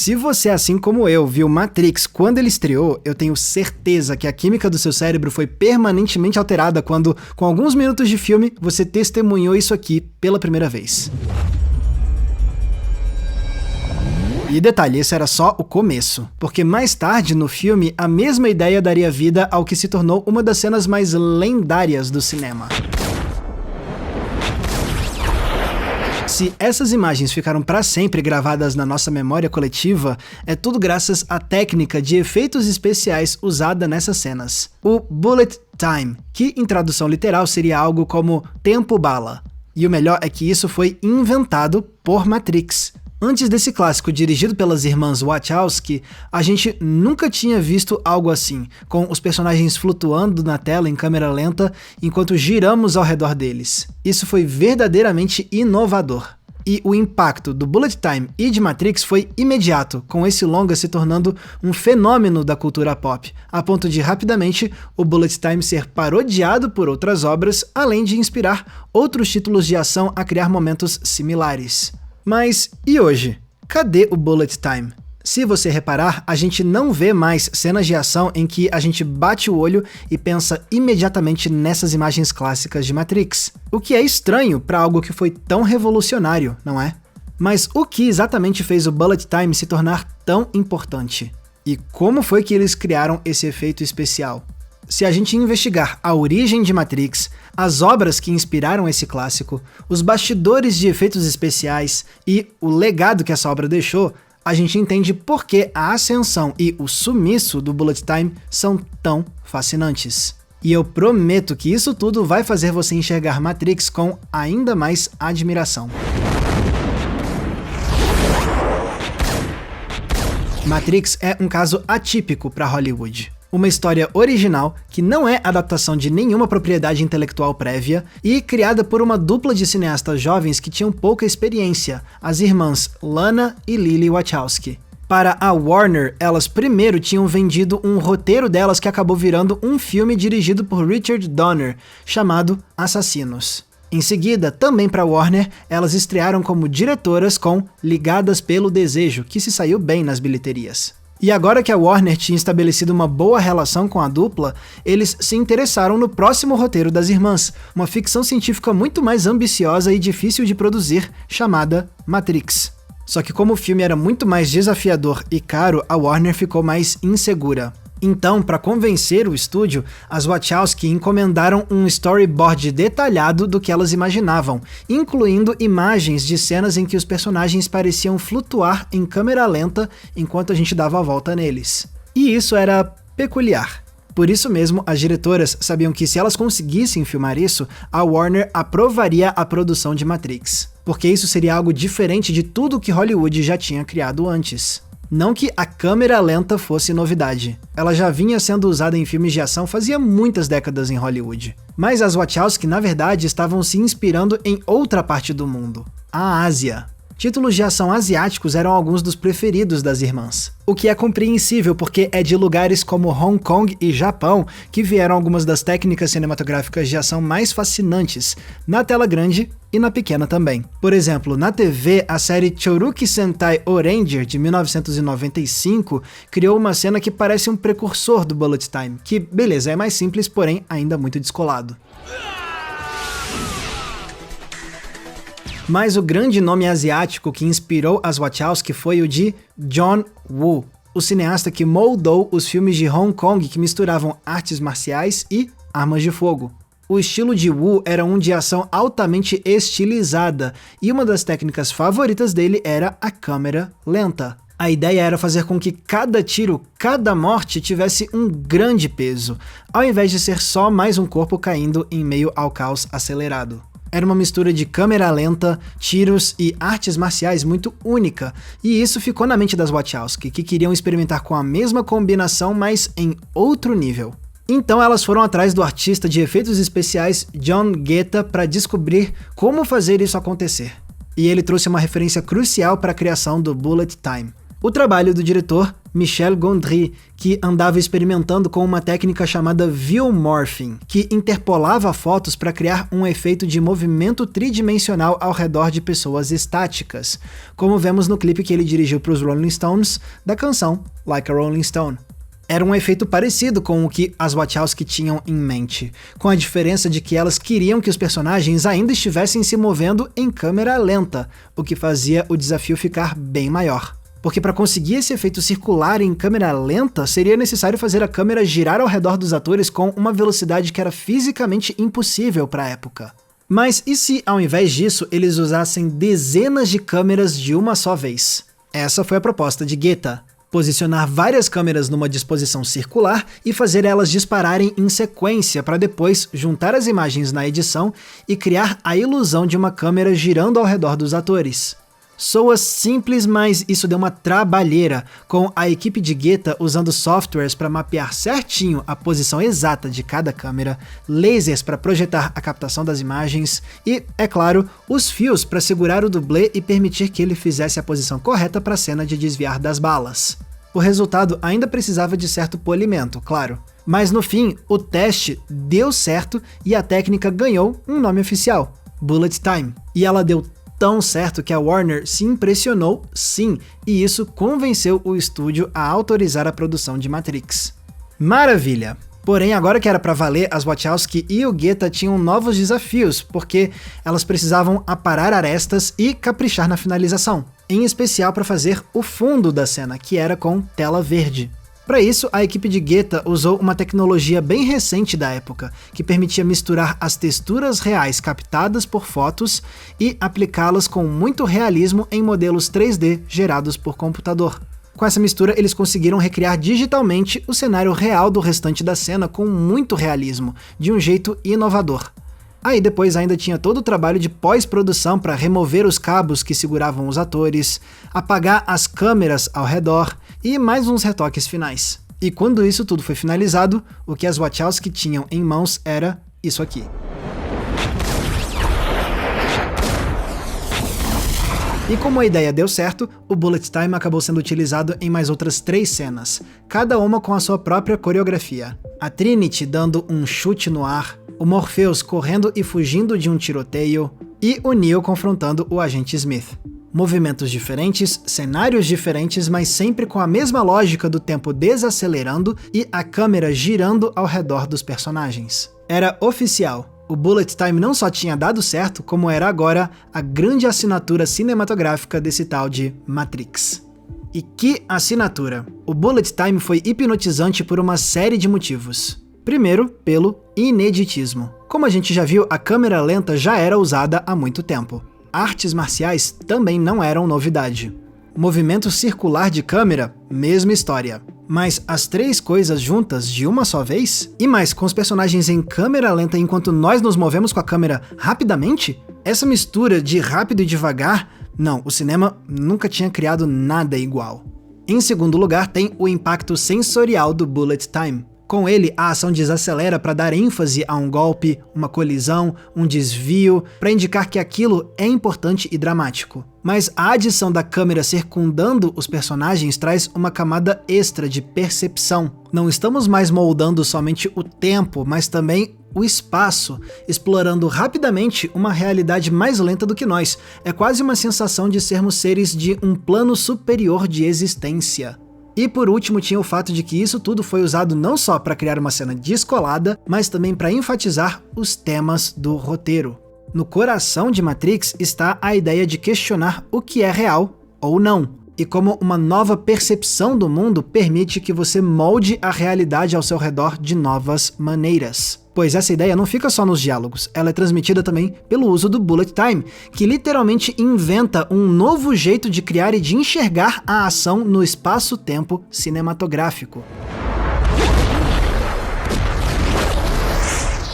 Se você, assim como eu, viu Matrix quando ele estreou, eu tenho certeza que a química do seu cérebro foi permanentemente alterada quando, com alguns minutos de filme, você testemunhou isso aqui pela primeira vez. E detalhe, esse era só o começo, porque mais tarde no filme, a mesma ideia daria vida ao que se tornou uma das cenas mais lendárias do cinema. Se essas imagens ficaram para sempre gravadas na nossa memória coletiva, é tudo graças à técnica de efeitos especiais usada nessas cenas. O Bullet Time, que em tradução literal seria algo como tempo bala. E o melhor é que isso foi inventado por Matrix. Antes desse clássico dirigido pelas irmãs Wachowski, a gente nunca tinha visto algo assim, com os personagens flutuando na tela em câmera lenta enquanto giramos ao redor deles. Isso foi verdadeiramente inovador. E o impacto do Bullet Time e de Matrix foi imediato, com esse longa se tornando um fenômeno da cultura pop, a ponto de rapidamente o Bullet Time ser parodiado por outras obras, além de inspirar outros títulos de ação a criar momentos similares. Mas e hoje? Cadê o Bullet Time? Se você reparar, a gente não vê mais cenas de ação em que a gente bate o olho e pensa imediatamente nessas imagens clássicas de Matrix. O que é estranho para algo que foi tão revolucionário, não é? Mas o que exatamente fez o Bullet Time se tornar tão importante? E como foi que eles criaram esse efeito especial? Se a gente investigar a origem de Matrix, as obras que inspiraram esse clássico, os bastidores de efeitos especiais e o legado que essa obra deixou, a gente entende por que a ascensão e o sumiço do Bullet Time são tão fascinantes. E eu prometo que isso tudo vai fazer você enxergar Matrix com ainda mais admiração. Matrix é um caso atípico para Hollywood. Uma história original que não é adaptação de nenhuma propriedade intelectual prévia e criada por uma dupla de cineastas jovens que tinham pouca experiência, as irmãs Lana e Lily Wachowski. Para a Warner, elas primeiro tinham vendido um roteiro delas que acabou virando um filme dirigido por Richard Donner, chamado Assassinos. Em seguida, também para a Warner, elas estrearam como diretoras com Ligadas pelo Desejo, que se saiu bem nas bilheterias. E agora que a Warner tinha estabelecido uma boa relação com a dupla, eles se interessaram no próximo roteiro das irmãs, uma ficção científica muito mais ambiciosa e difícil de produzir, chamada Matrix. Só que como o filme era muito mais desafiador e caro, a Warner ficou mais insegura. Então, para convencer o estúdio, as Wachowski encomendaram um storyboard detalhado do que elas imaginavam, incluindo imagens de cenas em que os personagens pareciam flutuar em câmera lenta enquanto a gente dava a volta neles. E isso era peculiar. Por isso mesmo, as diretoras sabiam que se elas conseguissem filmar isso, a Warner aprovaria a produção de Matrix, porque isso seria algo diferente de tudo que Hollywood já tinha criado antes. Não que a câmera lenta fosse novidade. Ela já vinha sendo usada em filmes de ação fazia muitas décadas em Hollywood. Mas as Wachowski, na verdade, estavam se inspirando em outra parte do mundo, a Ásia. Títulos de ação asiáticos eram alguns dos preferidos das irmãs. O que é compreensível porque é de lugares como Hong Kong e Japão que vieram algumas das técnicas cinematográficas de ação mais fascinantes, na tela grande e na pequena também. Por exemplo, na TV, a série Choruki Sentai Oranger, de 1995, criou uma cena que parece um precursor do Bullet Time, que, beleza, é mais simples, porém ainda muito descolado. Mas o grande nome asiático que inspirou as Wachowski foi o de John Woo, o cineasta que moldou os filmes de Hong Kong que misturavam artes marciais e armas de fogo. O estilo de Woo era um de ação altamente estilizada, e uma das técnicas favoritas dele era a câmera lenta. A ideia era fazer com que cada tiro, cada morte tivesse um grande peso, ao invés de ser só mais um corpo caindo em meio ao caos acelerado. Era uma mistura de câmera lenta, tiros e artes marciais muito única, e isso ficou na mente das Wachowski, que queriam experimentar com a mesma combinação, mas em outro nível. Então elas foram atrás do artista de efeitos especiais John Guetta para descobrir como fazer isso acontecer. E ele trouxe uma referência crucial para a criação do Bullet Time. O trabalho do diretor Michel Gondry, que andava experimentando com uma técnica chamada view morphing, que interpolava fotos para criar um efeito de movimento tridimensional ao redor de pessoas estáticas, como vemos no clipe que ele dirigiu para os Rolling Stones da canção Like a Rolling Stone. Era um efeito parecido com o que as Wachowski tinham em mente, com a diferença de que elas queriam que os personagens ainda estivessem se movendo em câmera lenta, o que fazia o desafio ficar bem maior. Porque para conseguir esse efeito circular em câmera lenta, seria necessário fazer a câmera girar ao redor dos atores com uma velocidade que era fisicamente impossível para a época. Mas e se, ao invés disso, eles usassem dezenas de câmeras de uma só vez? Essa foi a proposta de Guetta. Posicionar várias câmeras numa disposição circular e fazer elas dispararem em sequência para depois juntar as imagens na edição e criar a ilusão de uma câmera girando ao redor dos atores. Soa simples, mas isso deu uma trabalheira, com a equipe de Guetta usando softwares para mapear certinho a posição exata de cada câmera, lasers para projetar a captação das imagens e, é claro, os fios para segurar o dublê e permitir que ele fizesse a posição correta para a cena de desviar das balas. O resultado ainda precisava de certo polimento, claro. Mas no fim, o teste deu certo e a técnica ganhou um nome oficial, Bullet Time. E ela deu tão certo que a Warner se impressionou, sim, e isso convenceu o estúdio a autorizar a produção de Matrix. Maravilha! Porém, agora que era pra valer, as Wachowski e o Guetta tinham novos desafios, porque elas precisavam aparar arestas e caprichar na finalização, em especial para fazer o fundo da cena, que era com tela verde. Para isso, a equipe de Guetta usou uma tecnologia bem recente da época, que permitia misturar as texturas reais captadas por fotos e aplicá-las com muito realismo em modelos 3D gerados por computador. Com essa mistura, eles conseguiram recriar digitalmente o cenário real do restante da cena com muito realismo, de um jeito inovador. Aí depois ainda tinha todo o trabalho de pós-produção para remover os cabos que seguravam os atores, apagar as câmeras ao redor e mais uns retoques finais. E quando isso tudo foi finalizado, o que as Wachowski tinham em mãos era isso aqui. E como a ideia deu certo, o Bullet Time acabou sendo utilizado em mais outras 3 cenas, cada uma com a sua própria coreografia. A Trinity dando um chute no ar, o Morpheus correndo e fugindo de um tiroteio, e o Neo confrontando o agente Smith. Movimentos diferentes, cenários diferentes, mas sempre com a mesma lógica do tempo desacelerando e a câmera girando ao redor dos personagens. Era oficial. O Bullet Time não só tinha dado certo, como era agora a grande assinatura cinematográfica desse tal de Matrix. E que assinatura! O Bullet Time foi hipnotizante por uma série de motivos. Primeiro, pelo ineditismo. Como a gente já viu, a câmera lenta já era usada há muito tempo. Artes marciais também não eram novidade. Movimento circular de câmera, mesma história. Mas as 3 coisas juntas de uma só vez? E mais, com os personagens em câmera lenta enquanto nós nos movemos com a câmera rapidamente? Essa mistura de rápido e devagar, não, o cinema nunca tinha criado nada igual. Em segundo lugar, tem o impacto sensorial do Bullet Time. Com ele, a ação desacelera para dar ênfase a um golpe, uma colisão, um desvio, para indicar que aquilo é importante e dramático. Mas a adição da câmera circundando os personagens traz uma camada extra de percepção. Não estamos mais moldando somente o tempo, mas também o espaço, explorando rapidamente uma realidade mais lenta do que nós. É quase uma sensação de sermos seres de um plano superior de existência. E por último tinha o fato de que isso tudo foi usado não só para criar uma cena descolada, mas também para enfatizar os temas do roteiro. No coração de Matrix está a ideia de questionar o que é real ou não, e como uma nova percepção do mundo permite que você molde a realidade ao seu redor de novas maneiras. Pois essa ideia não fica só nos diálogos, ela é transmitida também pelo uso do Bullet Time, que literalmente inventa um novo jeito de criar e de enxergar a ação no espaço-tempo cinematográfico.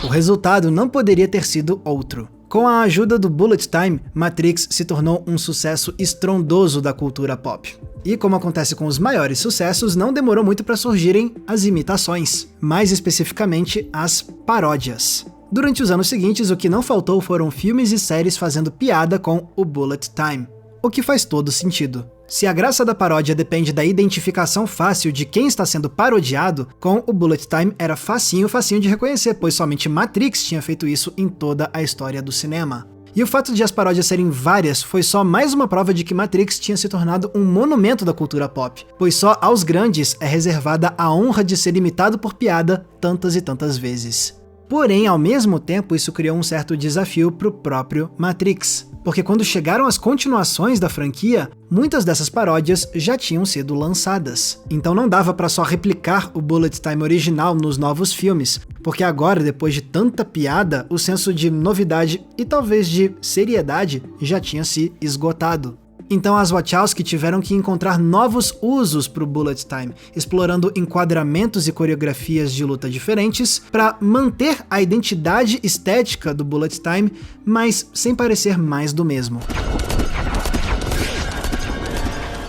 O resultado não poderia ter sido outro. Com a ajuda do Bullet Time, Matrix se tornou um sucesso estrondoso da cultura pop. E como acontece com os maiores sucessos, não demorou muito para surgirem as imitações, mais especificamente as paródias. Durante os anos seguintes, o que não faltou foram filmes e séries fazendo piada com o Bullet Time. O que faz todo sentido. Se a graça da paródia depende da identificação fácil de quem está sendo parodiado, com o Bullet Time era facinho de reconhecer, pois somente Matrix tinha feito isso em toda a história do cinema. E o fato de as paródias serem várias foi só mais uma prova de que Matrix tinha se tornado um monumento da cultura pop, pois só aos grandes é reservada a honra de ser imitado por piada tantas e tantas vezes. Porém, ao mesmo tempo, isso criou um certo desafio para o próprio Matrix, porque quando chegaram as continuações da franquia, muitas dessas paródias já tinham sido lançadas. Então não dava para só replicar o Bullet Time original nos novos filmes, porque agora, depois de tanta piada, o senso de novidade e talvez de seriedade já tinha se esgotado. Então as Wachowski tiveram que encontrar novos usos para o Bullet Time, explorando enquadramentos e coreografias de luta diferentes para manter a identidade estética do Bullet Time, mas sem parecer mais do mesmo.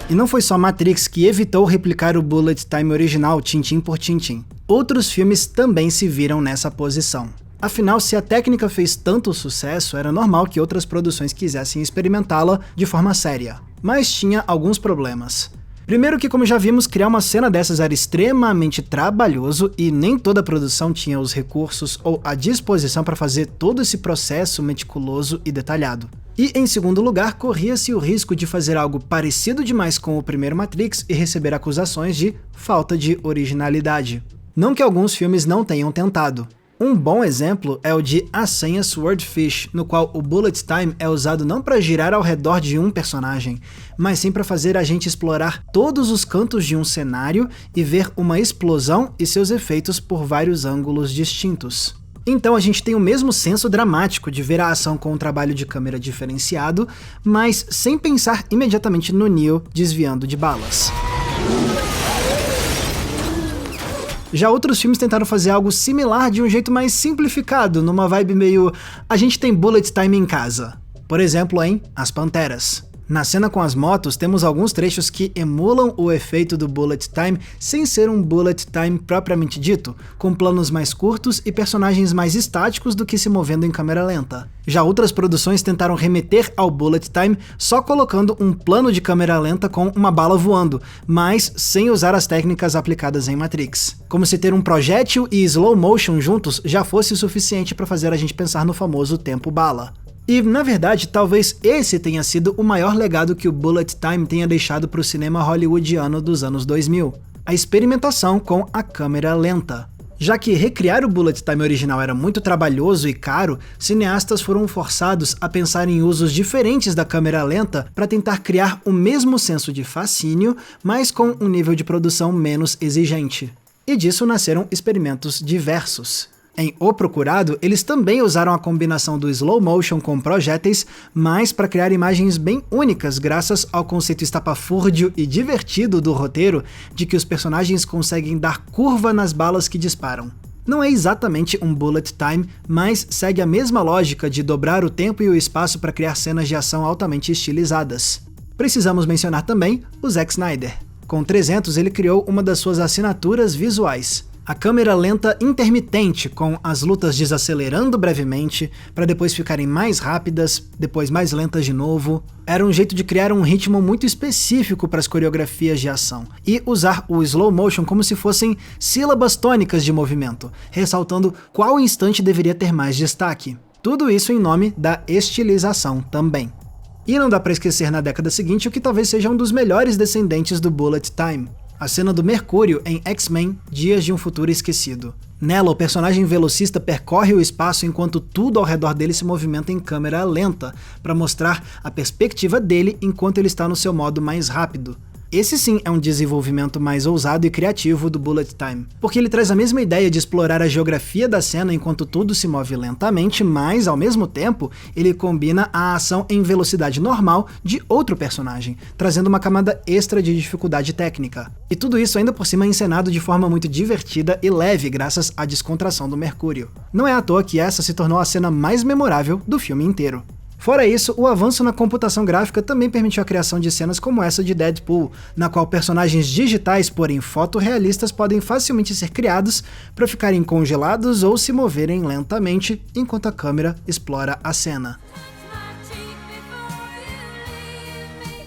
E não foi só Matrix que evitou replicar o Bullet Time original tintim por tintim. Outros filmes também se viram nessa posição. Afinal, se a técnica fez tanto sucesso, era normal que outras produções quisessem experimentá-la de forma séria. Mas tinha alguns problemas. Primeiro que, como já vimos, criar uma cena dessas era extremamente trabalhoso e nem toda produção tinha os recursos ou a disposição para fazer todo esse processo meticuloso e detalhado. E, em segundo lugar, corria-se o risco de fazer algo parecido demais com o primeiro Matrix e receber acusações de falta de originalidade. Não que alguns filmes não tenham tentado. Um bom exemplo é o de A Senha Swordfish, no qual o Bullet Time é usado não para girar ao redor de um personagem, mas sim para fazer a gente explorar todos os cantos de um cenário e ver uma explosão e seus efeitos por vários ângulos distintos. Então a gente tem o mesmo senso dramático de ver a ação com um trabalho de câmera diferenciado, mas sem pensar imediatamente no Neo desviando de balas. Já outros filmes tentaram fazer algo similar de um jeito mais simplificado, numa vibe meio a gente tem Bullet Time em casa. Por exemplo, em As Panteras. Na cena com as motos, temos alguns trechos que emulam o efeito do Bullet Time sem ser um Bullet Time propriamente dito, com planos mais curtos e personagens mais estáticos do que se movendo em câmera lenta. Já outras produções tentaram remeter ao Bullet Time só colocando um plano de câmera lenta com uma bala voando, mas sem usar as técnicas aplicadas em Matrix. Como se ter um projétil e slow motion juntos já fosse o suficiente para fazer a gente pensar no famoso tempo bala. E, na verdade, talvez esse tenha sido o maior legado que o Bullet Time tenha deixado para o cinema hollywoodiano dos anos 2000, a experimentação com a câmera lenta. Já que recriar o Bullet Time original era muito trabalhoso e caro, cineastas foram forçados a pensar em usos diferentes da câmera lenta para tentar criar o mesmo senso de fascínio, mas com um nível de produção menos exigente. E disso nasceram experimentos diversos. Em O Procurado, eles também usaram a combinação do slow motion com projéteis, mas para criar imagens bem únicas graças ao conceito estapafúrdio e divertido do roteiro de que os personagens conseguem dar curva nas balas que disparam. Não é exatamente um bullet time, mas segue a mesma lógica de dobrar o tempo e o espaço para criar cenas de ação altamente estilizadas. Precisamos mencionar também o Zack Snyder. Com 300, ele criou uma das suas assinaturas visuais. A câmera lenta intermitente, com as lutas desacelerando brevemente, para depois ficarem mais rápidas, depois mais lentas de novo, era um jeito de criar um ritmo muito específico para as coreografias de ação, e usar o slow motion como se fossem sílabas tônicas de movimento, ressaltando qual instante deveria ter mais destaque. Tudo isso em nome da estilização também. E não dá para esquecer na década seguinte o que talvez seja um dos melhores descendentes do Bullet Time. A cena do Mercúrio em X-Men, Dias de um Futuro Esquecido. Nela, o personagem velocista percorre o espaço enquanto tudo ao redor dele se movimenta em câmera lenta, para mostrar a perspectiva dele enquanto ele está no seu modo mais rápido. Esse sim é um desenvolvimento mais ousado e criativo do Bullet Time, porque ele traz a mesma ideia de explorar a geografia da cena enquanto tudo se move lentamente, mas, ao mesmo tempo, ele combina a ação em velocidade normal de outro personagem, trazendo uma camada extra de dificuldade técnica. E tudo isso ainda por cima encenado de forma muito divertida e leve graças à descontração do Mercúrio. Não é à toa que essa se tornou a cena mais memorável do filme inteiro. Fora isso, o avanço na computação gráfica também permitiu a criação de cenas como essa de Deadpool, na qual personagens digitais, porém fotorrealistas, podem facilmente ser criados para ficarem congelados ou se moverem lentamente enquanto a câmera explora a cena.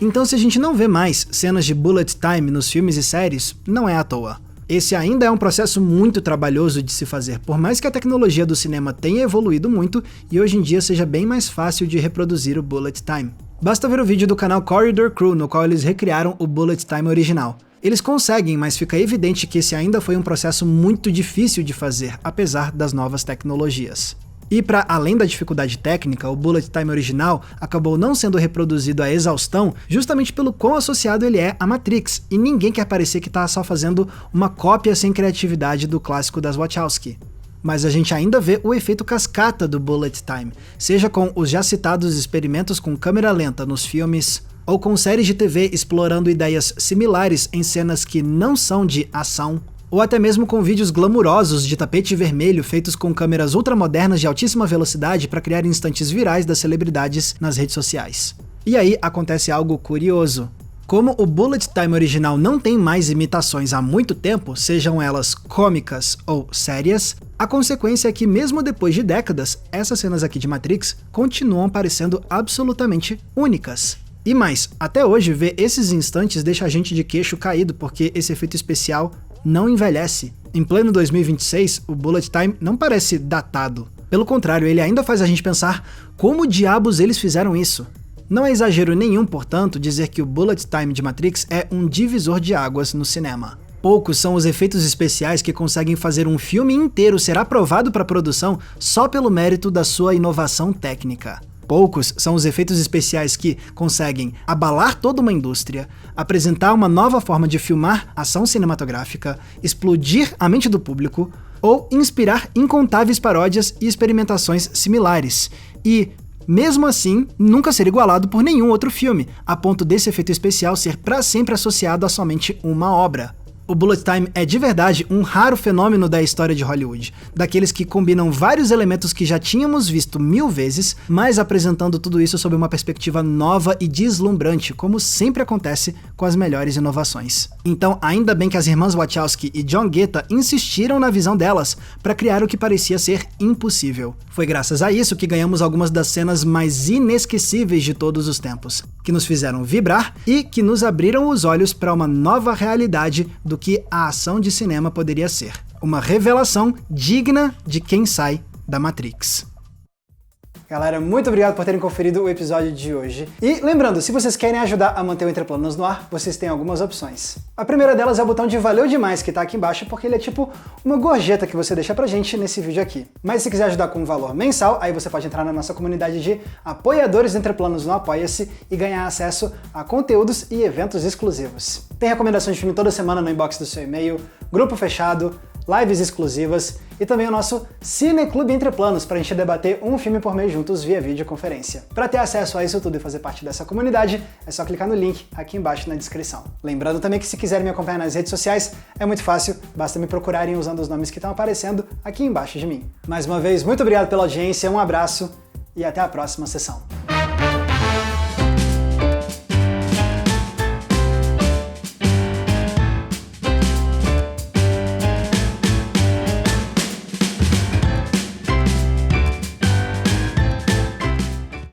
Então se a gente não vê mais cenas de bullet time nos filmes e séries, não é à toa. Esse ainda é um processo muito trabalhoso de se fazer, por mais que a tecnologia do cinema tenha evoluído muito e hoje em dia seja bem mais fácil de reproduzir o bullet time. Basta ver o vídeo do canal Corridor Crew, no qual eles recriaram o bullet time original. Eles conseguem, mas fica evidente que esse ainda foi um processo muito difícil de fazer, apesar das novas tecnologias. E para além da dificuldade técnica, o bullet time original acabou não sendo reproduzido à exaustão justamente pelo quão associado ele é à Matrix, e ninguém quer parecer que tá só fazendo uma cópia sem criatividade do clássico das Wachowski. Mas a gente ainda vê o efeito cascata do bullet time, seja com os já citados experimentos com câmera lenta nos filmes, ou com séries de TV explorando ideias similares em cenas que não são de ação, ou até mesmo com vídeos glamurosos de tapete vermelho feitos com câmeras ultramodernas de altíssima velocidade para criar instantes virais das celebridades nas redes sociais. E aí acontece algo curioso. Como o bullet time original não tem mais imitações há muito tempo, sejam elas cômicas ou sérias, a consequência é que mesmo depois de décadas, essas cenas aqui de Matrix continuam parecendo absolutamente únicas. E mais, até hoje ver esses instantes deixa a gente de queixo caído porque esse efeito especial não envelhece. Em pleno 2026, o bullet time não parece datado. Pelo contrário, ele ainda faz a gente pensar como diabos eles fizeram isso. Não é exagero nenhum, portanto, dizer que o bullet time de Matrix é um divisor de águas no cinema. Poucos são os efeitos especiais que conseguem fazer um filme inteiro ser aprovado para produção só pelo mérito da sua inovação técnica. Poucos são os efeitos especiais que conseguem abalar toda uma indústria, apresentar uma nova forma de filmar ação cinematográfica, explodir a mente do público ou inspirar incontáveis paródias e experimentações similares. E, mesmo assim, nunca ser igualado por nenhum outro filme, a ponto desse efeito especial ser para sempre associado a somente uma obra. O bullet time é de verdade um raro fenômeno da história de Hollywood, daqueles que combinam vários elementos que já tínhamos visto 1000 vezes, mas apresentando tudo isso sob uma perspectiva nova e deslumbrante, como sempre acontece com as melhores inovações. Então, ainda bem que as irmãs Wachowski e John Guetta insistiram na visão delas para criar o que parecia ser impossível. Foi graças a isso que ganhamos algumas das cenas mais inesquecíveis de todos os tempos, que nos fizeram vibrar e que nos abriram os olhos para uma nova realidade do que a ação de cinema poderia ser. Uma revelação digna de quem sai da Matrix. Galera, muito obrigado por terem conferido o episódio de hoje. E lembrando, se vocês querem ajudar a manter o Entre Planos no ar, vocês têm algumas opções. A primeira delas é o botão de valeu demais que tá aqui embaixo, porque ele é tipo uma gorjeta que você deixa pra gente nesse vídeo aqui. Mas se quiser ajudar com um valor mensal, aí você pode entrar na nossa comunidade de apoiadores do Entre Planos no Apoia-se e ganhar acesso a conteúdos e eventos exclusivos. Tem recomendações de filme toda semana no inbox do seu e-mail, grupo fechado, lives exclusivas e também o nosso Cineclube Entre Planos, para a gente debater um filme por mês juntos via videoconferência. Para ter acesso a isso tudo e fazer parte dessa comunidade, é só clicar no link aqui embaixo na descrição. Lembrando também que se quiserem me acompanhar nas redes sociais, é muito fácil, basta me procurarem usando os nomes que estão aparecendo aqui embaixo de mim. Mais uma vez, muito obrigado pela audiência, um abraço e até a próxima sessão.